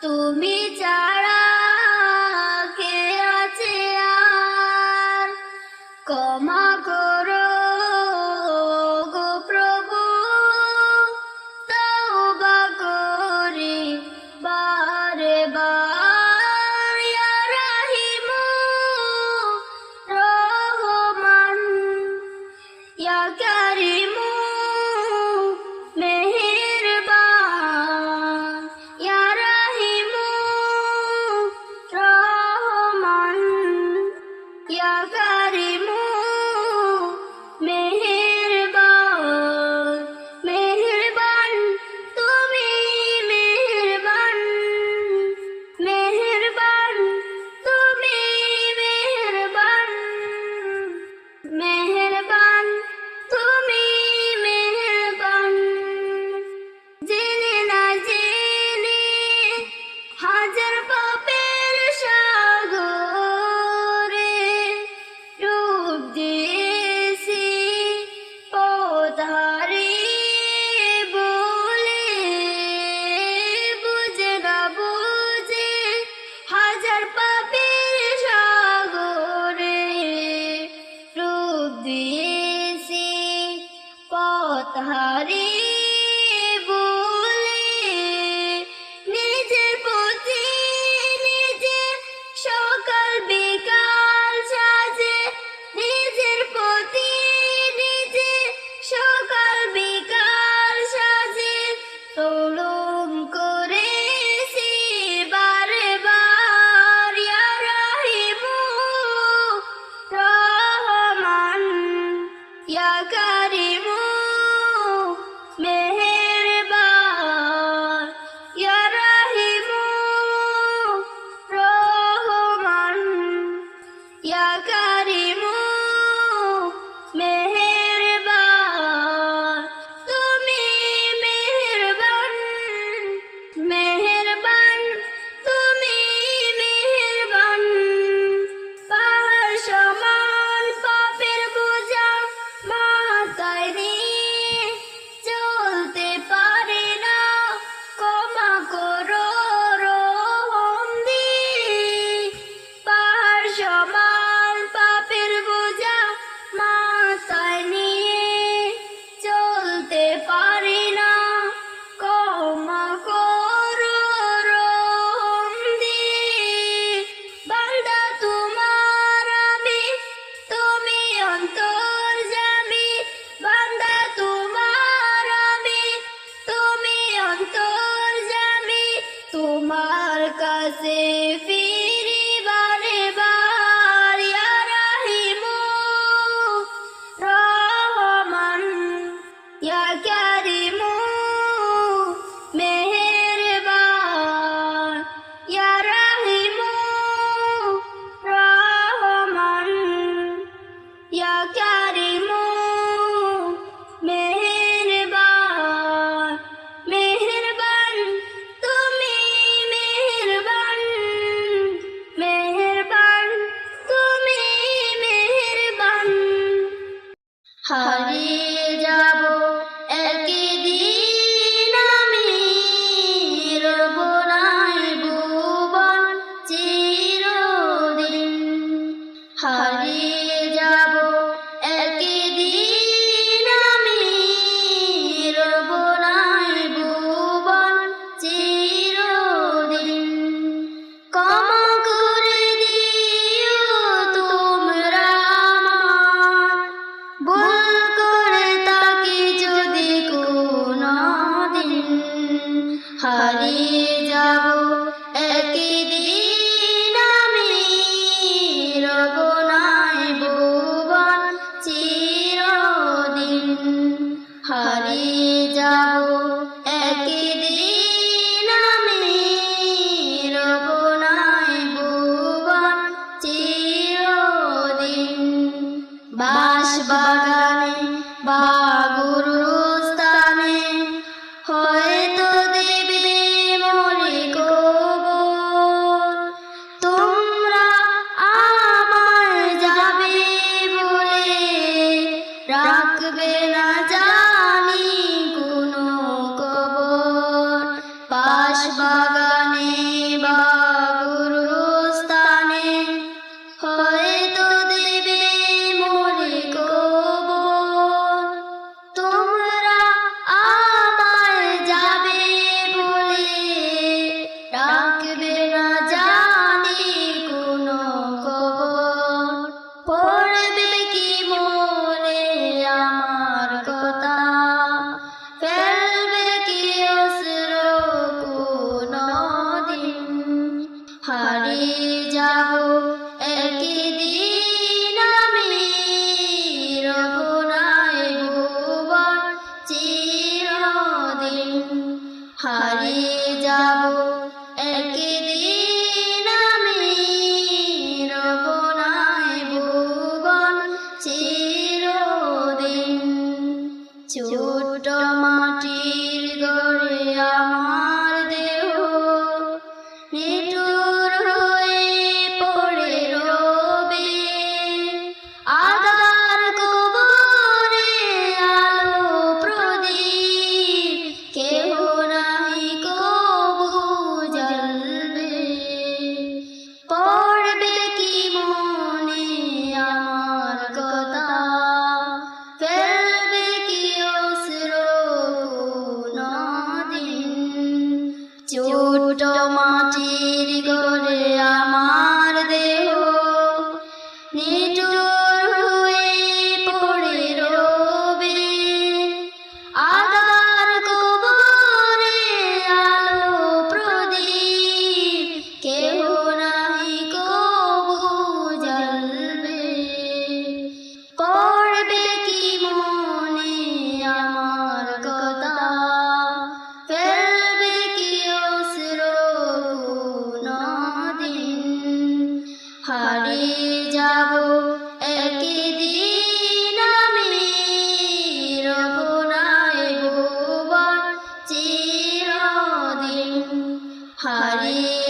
তুমি ছাড়া কে আছে আর, ক্ষমা করো গো প্রভু, তওবা করি বারে বার। ইয়া রাহিমু রহমান, ইয়া কারিমু মেহেরবান, ইয়া রাহিমু রহমান, ইয়া কারিমু মেহেরবান। মেহেরবান তুমি মেহেরবান, মেহেরবান তুমি মেহেরবান, মেহেরবান তুমি মেহেরবান। জেনে না জেনে হাজার পাপের সাগরে ডুব দিয়েছি, পথ হারিয়ে বলে বুঝে না বুঝে হাজার পাপের সাগরে ডুব দিয়েছি, পথ হারিয়ে বলে নিজের প্রতি নিজে সকাল বিকাল সাজে, নিজের প্রতি নিজে সকাল বিকাল সাজে জুলুম করেছি বারে বার। ইয়া রাহিমু রহমান, ইয়া কারিমু মেহেরবান, ইয়া রাহিমু রহমান, ইয়া কারিমু মেহেরবান। তুমি মেহেরবান, মেহেরবান তুমি মেহেরবান। পাহাড় সমান পাপের বোঝা মাথায় নিয়ে চলতে পারি না, ক্ষমা করো রহম দিয়ে। পাহাড় সমান পাপের বোঝা মাথায় নিয়ে চলতে পারি না, ক্ষমা করো রহম দিয়ে। বান্দা তোমার আমি, তুমি অন্তর্যামী, বান্দা তোমার আমি, তুমি অন্তর্যামী। তোমার কাছে ফিরি বারে বার। ইয়া রাহিমু রহমান, ইয়া কারিমু মেহেরবান, ইয়া রাহিমু রহমান, ইয়া কারিমু মেহেরবান। মেহেরবান তুমি মেহেরবান। রাখবে না জানি কোনো খবর, পড়বে কি মনে আমার কথা, ফেলবে কি অশ্রু কোনো দিন, হারিয়ে যাব একদিন আমি, রব নাই ভুবন চিরদিন, হারিয়ে যাব একদিন আমি, রব নাই ভুবন চিরদিন। ছোট মাটির ঘরে আমার দেহ নিঠুর হয়ে পড়ে রবে, আধার কবরে আলো প্রদীপ কেহ নাই কবু জ্বলবে, পড়বে কি মনে আমার কথা, ফেলবে কি অশ্রু কোনো দিন। ছোট মাটির ঘরে আমার দেহ নিঠুর হয়ে পড়ে রবে, আধার কবরে আলো প্রদীপ কেহ নাই কবু জ্বলবে, পড়বে কি মনে আমার কথা, ফেলবে কি অশ্রু কোনো দিন, হারিয়ে যাব একদিন আমি, রব নাই ভুবন চিরদিন, হারিয়ে